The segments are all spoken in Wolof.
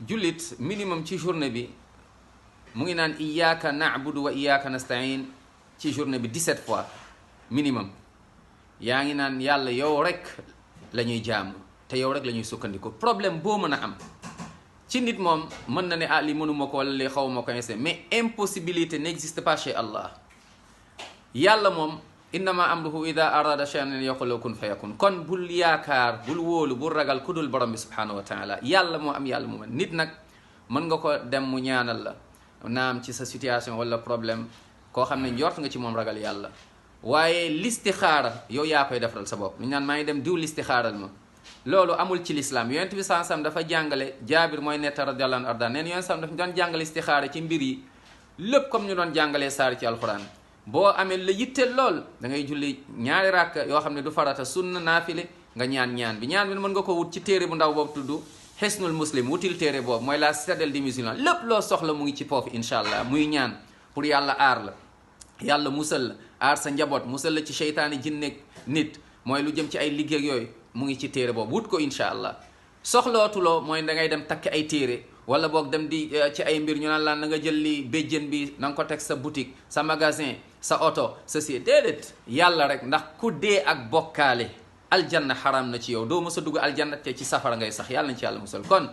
jullit minimum ci journée bi mu ngi naan iyyaka na'budu wa iyyaka nasta'in ci journée bi 17 fois minimum. yaa ngi naan yàlla yow rek la ñuy jaamu te yow rek la ñuy sukkandiku. problème boo mën a am ci nit moom mën na ne ah li mënuma ko wala li xaw ma ko mais impossibilité n'existe pas chez Allah. yàlla moom innama amruhu ida arada shay'an an yaqula kun fayakun. kon bul yaakaar bul wóolu bul ragal ku dul borom bi subhanahu wa taala. yàlla moo am yàlla moo man nit nag mën nga ko dem mu ñaanal la naam ci sa situation wala problème koo xam ne njort nga ci moom ragal yàlla. waaye listixaara yow yaa koy defaral sa bopp. ñu naan maa ngi dem diw listixaaral ma loolu amul ci lislaam. yonent bi sansam dafa jàngale jaabir mooy netta radiyallahu anhu arda neen yonent sam dafa doon jàngale istixaara ci mbir yi lépp comme ñu doon jàngalee saar ci alquran. boo amee la yitteel lool da ngay julli ñaari ràkk yoo xam ne du farata sunna naafile nga ñaan bi mën nga ko wut ci téere bu ndaw boobu tudd Hisnul Muslim. wutil téere boobu mooy la citadelle des musulmans. lépp loo soxla mu ngi ci foofu incha allah muy ñaan pour yàlla aar la yàlla musal la aar sa njaboot musal la ci seytaane jinne nit mooy lu jëm ci ay liggéey yooyu mu ngi ci téere boobu wut ko incha allah. soxlootuloo mooy da ngay dem takk ay téere wala boog dem di ci ay mbir ñu naan laan na nga jël li béjjën bi na nga ko teg sa boutique sa magasin sa oto sa si déedéet yàlla rek. ndax ku dee ak bokkaale aljanna xaram na ci yow doo mës a dugg aljanna te ci safara ngay sax yàlla nañ ci yàlla musal. kon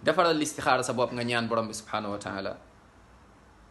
defaral listixaara sa bopp nga ñaan borom bi subhanahu wa taala.